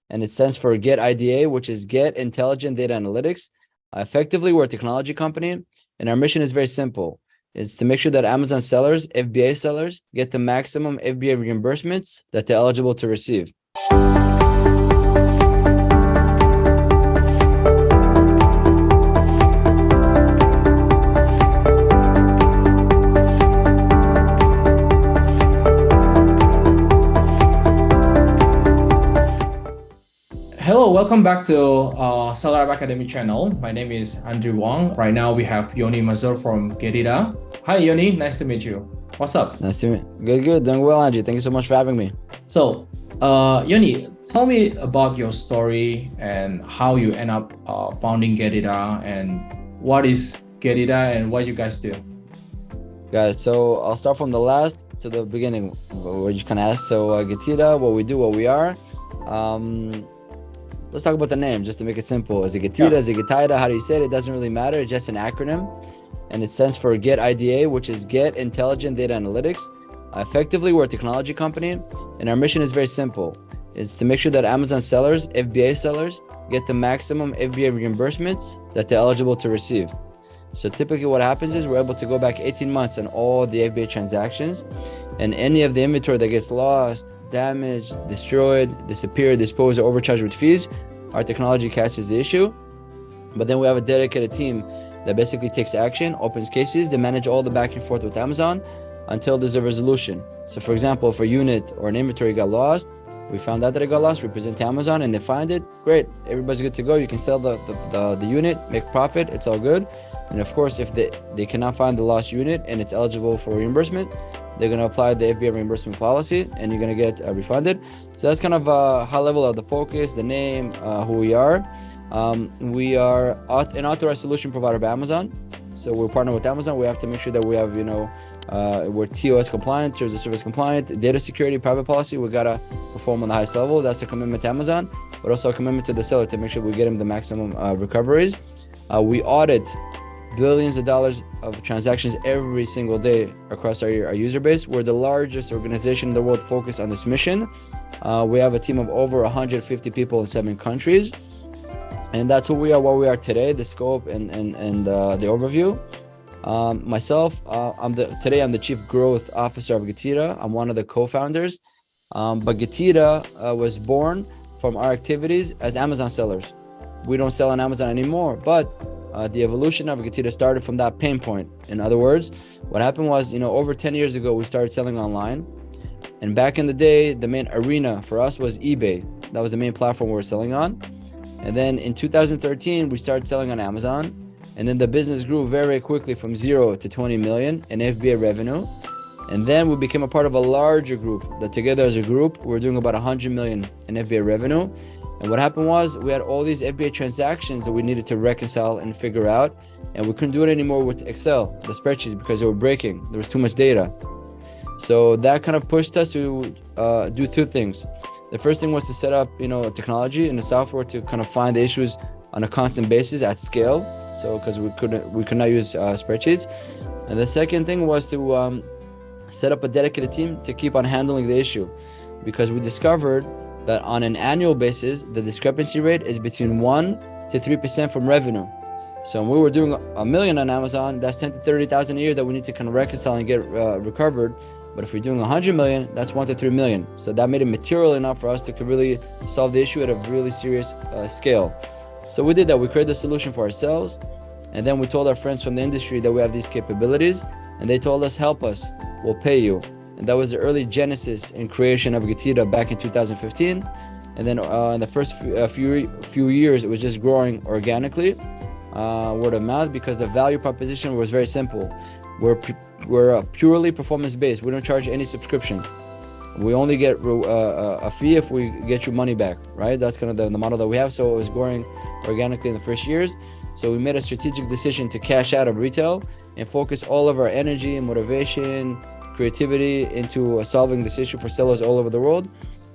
and it stands for Get IDA, which is Get Intelligent Data Analytics. Effectively, we're a technology company, and our mission is very simple. It's to make sure that Amazon sellers, FBA sellers, get the maximum FBA reimbursements that they're eligible to receive. Hello, welcome back to Seller App Academy channel. My name is Andry Wang. Right now we have Yoni Mazor from GETIDA. Hi Yoni, nice to meet you. What's up? Nice to meet you. Good. Doing well, Andry. Thank you so much for having me. So, Yoni, tell me about your story and how you end up founding GETIDA, and what is GETIDA and what you guys do. Got it. So I'll start from the last to the beginning, what you kind of asked. So GETIDA, what we do, what we are. Let's talk about the name, just to make it simple. Is it GETIDA? Is it GETIDA? How do you say it? It doesn't really matter. It's just an acronym, and it stands for Get IDA, which is Get Intelligent Data Analytics. Effectively, we're a technology company, and our mission is very simple. It's to make sure that Amazon sellers, FBA sellers, get the maximum FBA reimbursements that they're eligible to receive. So typically what happens is we're able to go back 18 months on all the FBA transactions, and any of the inventory that gets lost, damaged, destroyed, disappeared, disposed, or overcharged with fees, our technology catches the issue. But then we have a dedicated team that basically takes action, opens cases, they manage all the back and forth with Amazon until there's a resolution. So for example, if a unit or an inventory got lost, we found out that it got lost, we present to Amazon and they find it, great, everybody's good to go. You can sell the unit, make profit, it's all good. And of course, if they cannot find the lost unit and it's eligible for reimbursement, they're going to apply the FBA reimbursement policy and you're going to get refunded. So that's kind of a high level of the focus, the name, who we are. We are an authorized solution provider by Amazon. So we're partnered with Amazon. We have to make sure that we have, we're TOS compliant, terms of service compliant, data security, private policy. We got to perform on the highest level. That's a commitment to Amazon, but also a commitment to the seller to make sure we get them the maximum recoveries. We audit billions of dollars of transactions every single day across our user base. We're the largest organization in the world focused on this mission. We have a team of over 150 people in 7 countries. And that's who we are, what we are today, the scope and the overview. Myself, today I'm the Chief Growth Officer of GETIDA. I'm one of the co-founders. But GETIDA was born from our activities as Amazon sellers. We don't sell on Amazon anymore, but the evolution of GETIDA started from that pain point. In other words, what happened was, over 10 years ago, we started selling online. And back in the day, the main arena for us was eBay. That was the main platform we were selling on. And then in 2013, we started selling on Amazon. And then the business grew very quickly from 0 to 20 million in FBA revenue. And then we became a part of a larger group that together as a group, we're doing about 100 million in FBA revenue. And what happened was we had all these FBA transactions that we needed to reconcile and figure out. And we couldn't do it anymore with Excel, the spreadsheets, because they were breaking. There was too much data. So that kind of pushed us to do 2 things. The first thing was to set up, technology and the software to kind of find the issues on a constant basis at scale. So because we could not use spreadsheets. And the second thing was to set up a dedicated team to keep on handling the issue, because we discovered that on an annual basis, the discrepancy rate is between 1 to 3% from revenue. So when we were doing $1 million on Amazon, that's 10 to 30,000 a year that we need to kind of reconcile and get recovered. But if we're doing 100 million, that's 1 to 3 million. So that made it material enough for us to really solve the issue at a really serious scale. So we did that. We created a solution for ourselves. And then we told our friends from the industry that we have these capabilities. And they told us, help us, we'll pay you. And that was the early genesis and creation of GETIDA back in 2015. And then in the first few years, it was just growing organically, word of mouth, because the value proposition was very simple. We're purely performance-based. We don't charge any subscription. We only get a fee if we get your money back, right? That's kind of the model that we have. So it was growing organically in the first years. So we made a strategic decision to cash out of retail and focus all of our energy and motivation, creativity into solving this issue for sellers all over the world.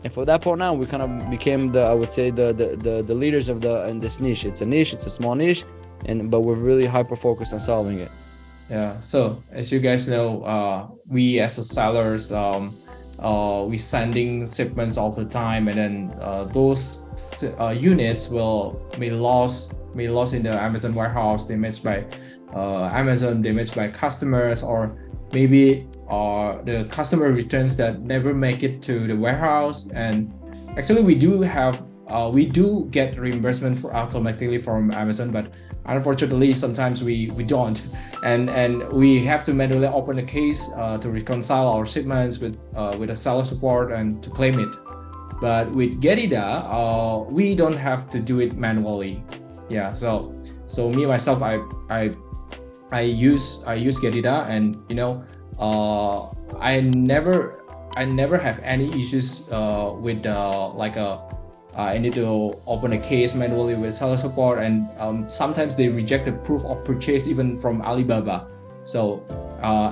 And from that point on, we kind of became the leaders in this niche. It's a small niche, but we're really hyper focused on solving it. Yeah. So as you guys know, we as sellers, we sending shipments all the time, and then those units may lost in the Amazon warehouse, damaged by Amazon, damaged by customers, or maybe the customer returns that never make it to the warehouse. And actually we do get reimbursement automatically from Amazon, but unfortunately sometimes we don't, and we have to manually open a case to reconcile our shipments with the seller support and to claim it. But with Getida, we don't have to do it manually. Yeah, so me myself, I use Getida, and I never have any issues with I need to open a case manually with seller support, and sometimes they reject the proof of purchase even from Alibaba. So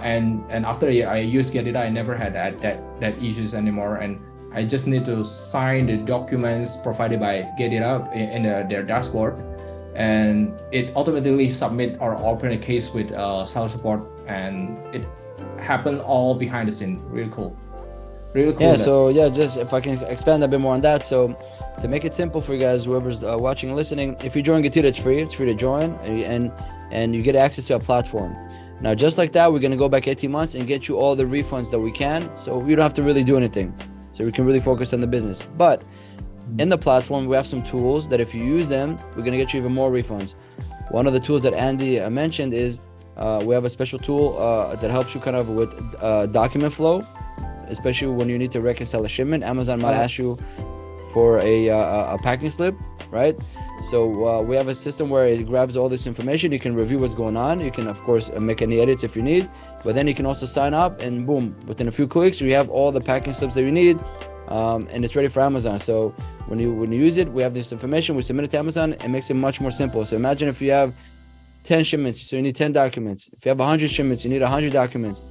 and after I use Getida, I never had that issues anymore, and I just need to sign the documents provided by Getida in their dashboard, and it automatically submit or open a case with seller support, and it happened all behind the scene. Really cool. Yeah, so yeah, just if I can expand a bit more on that. So to make it simple for you guys, whoever's watching and listening, if you join Getida, it's free to join, and you get access to a platform. Now, just like that, we're going to go back 18 months and get you all the refunds that we can, so you don't have to really do anything, so we can really focus on the business. But in the platform, we have some tools that if you use them, we're going to get you even more refunds. One of the tools that Andy mentioned is we have a special tool that helps you kind of with document flow, especially when you need to reconcile a shipment. Amazon might ask you for a packing slip, right? So we have a system where it grabs all this information. You can review what's going on. You can, of course, make any edits if you need, but then you can also sign up, and boom, within a few clicks, you have all the packing slips that you need, and it's ready for Amazon. So when you use it, we have this information, we submit it to Amazon. It makes it much more simple. So imagine if you have 10 shipments, so you need 10 documents. If you have 100 shipments, you need 100 documents.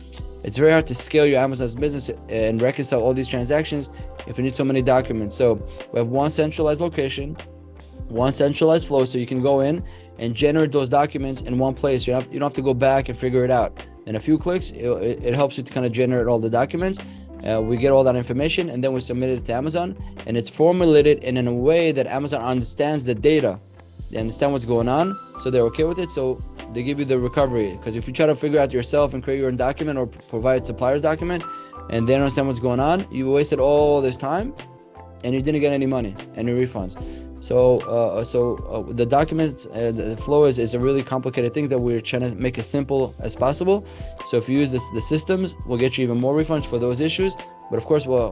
It's very hard to scale your Amazon's business and reconcile all these transactions if you need so many documents. So we have one centralized location, one centralized flow, so you can go in and generate those documents in one place. You don't have to go back and figure it out. In a few clicks, it helps you to kind of generate all the documents. We get all that information, and then we submit it to Amazon, and it's formulated in a way that Amazon understands the data. They understand what's going on, so they're okay with it. So they give you the recovery, because if you try to figure out yourself and create your own document or provide supplier's document and they don't understand what's going on, you wasted all this time and you didn't get any money, any refunds. So the documents, the flow is a really complicated thing that we're trying to make as simple as possible. So if you use the systems, we'll get you even more refunds for those issues. But of course, we're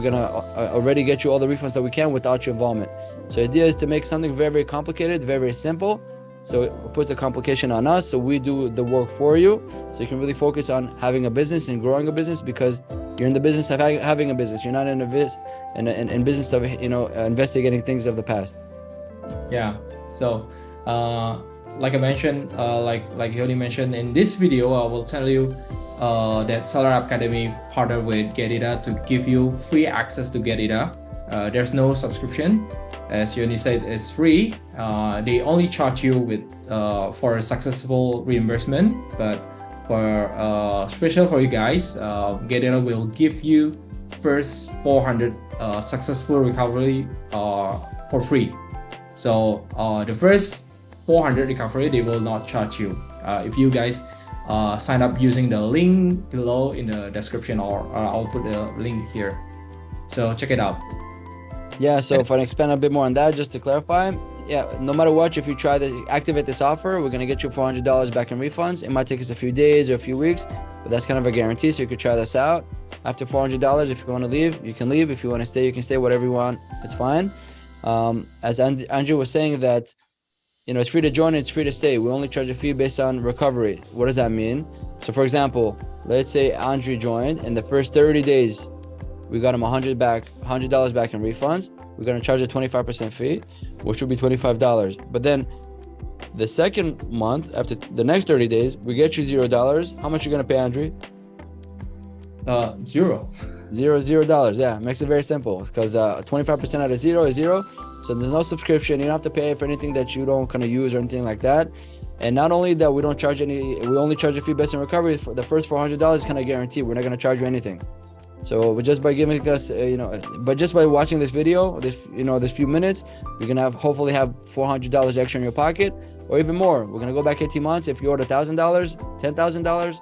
gonna already get you all the refunds that we can without your involvement. So the idea is to make something very, very complicated, very, very simple. So it puts a complication on us, so we do the work for you, so you can really focus on having a business and growing a business, because you're in the business of having a business. You're not in business of investigating things of the past. Yeah. So like I mentioned, like Yoni mentioned in this video, I will tell you that Seller Academy partnered with Getida to give you free access to Getida. There's no subscription. As Yoni said, it's free. They only charge you with for a successful reimbursement, but for special for you guys, Getida will give you first 400 successful recovery for free. So the first 400 recovery, they will not charge you. If you guys sign up using the link below in the description, or I'll put the link here. So check it out. Yeah, so if I expand a bit more on that, just to clarify, yeah, no matter what, if you try to activate this offer, we're going to get you $400 back in refunds. It might take us a few days or a few weeks, but that's kind of a guarantee, so you could try this out. After $400, if you want to leave, you can leave. If you want to stay, you can stay. Whatever you want, it's fine. As Andrew was saying, that it's free to join, it's free to stay. We only charge a fee based on recovery. What does that mean? So for example, let's say Andrew joined, in the first 30 days, we got him $100 back in refunds. We're going to charge a 25% fee, which will be $25. But then the second month, after the next 30 days, we get you $0. How much are you going to pay, Andry? Zero. $0. Yeah, makes it very simple, because 25% out of zero is zero. So there's no subscription. You don't have to pay for anything that you don't kind of use or anything like that. And not only that, we don't charge we only charge a fee based on recovery. For the first $400 kind of guaranteed. We're not going to charge you anything. So just by giving us, but just by watching this video, this few minutes, you're gonna hopefully have $400 extra in your pocket, or even more. We're gonna go back 18 months. If you order $1,000, $10,000,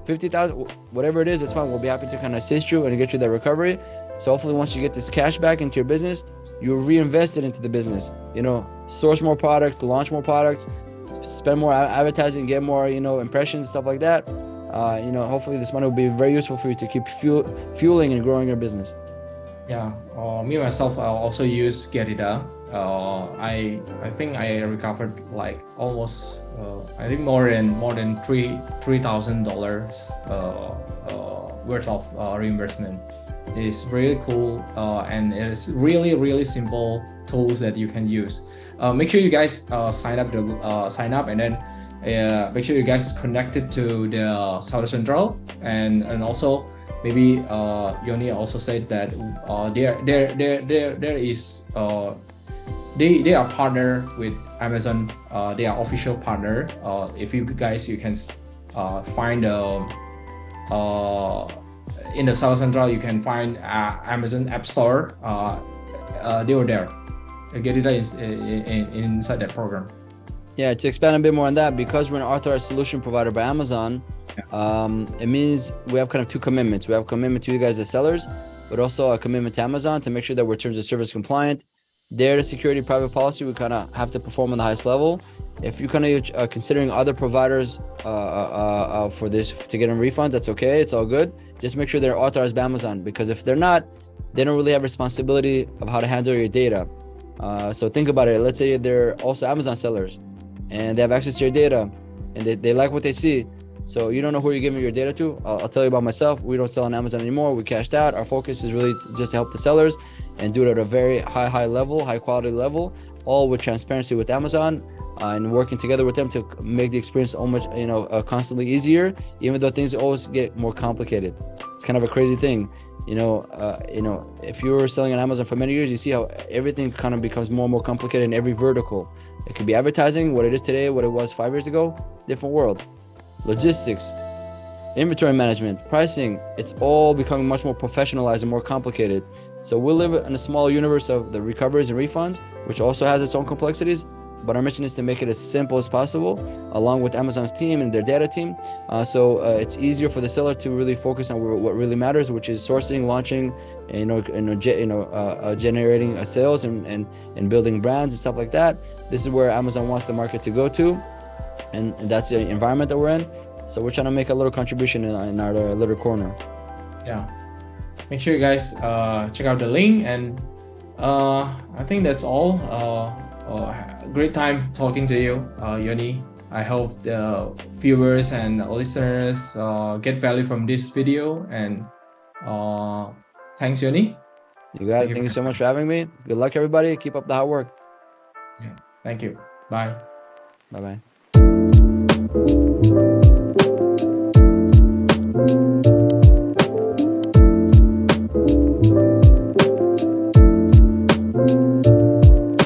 50,000, whatever it is, it's fine. We'll be happy to kind of assist you and get you that recovery. So hopefully, once you get this cash back into your business, you reinvest it into the business. Source more products, launch more products, spend more advertising, get more, impressions, stuff like that. Hopefully this money will be very useful for you to keep fueling and growing your business. Yeah, me myself, I also use Getida. I think I recovered like almost I think more than $3,000 worth of reimbursement. It's really cool, and it's really simple tools that you can use. Make sure you guys sign up and then make sure you guys connected to the South Central, and also maybe Yoni also said that there is they are partner with Amazon. They are official partner. If you guys you can find in the South Central, you can find Amazon App Store. They were there. Getida is inside that program. Yeah, to expand a bit more on that, because we're an authorized solution provider by Amazon, it means we have kind of two commitments. We have a commitment to you guys as sellers, but also a commitment to Amazon to make sure that we're terms of service compliant. Their security private policy, we kind of have to perform on the highest level. If you kind of considering other providers for this to get in refunds, that's okay. It's all good. Just make sure they're authorized by Amazon, because if they're not, they don't really have responsibility of how to handle your data. So think about it. Let's say they're also Amazon sellers and they have access to your data and they like what they see. So you don't know who you're giving your data to. I'll tell you about myself. We don't sell on Amazon anymore. We cashed out. Our focus is really just to help the sellers and do it at a very high level, high quality level, all with transparency with Amazon, and working together with them to make the experience almost, constantly easier, even though things always get more complicated. It's kind of a crazy thing. If you were selling on Amazon for many years, you see how everything kind of becomes more and more complicated in every vertical. It could be advertising, what it is today, what it was 5 years ago, different world. Logistics, inventory management, pricing, it's all becoming much more professionalized and more complicated. So we live in a small universe of the recoveries and refunds, which also has its own complexities. But our mission is to make it as simple as possible, along with Amazon's team and their data team. So it's easier for the seller to really focus on what really matters, which is sourcing, launching, generating sales and building brands and stuff like that. This is where Amazon wants the market to go to, and that's the environment that we're in. So we're trying to make a little contribution in our little corner. Yeah, make sure you guys check out the link, and I think that's all. Great time talking to you, Yoni. I hope the viewers and listeners get value from this video, and thanks, Yoni. You got it. Thank you so much for having me. Good luck, everybody. Keep up the hard work. Yeah. Thank you. Bye. Bye-bye.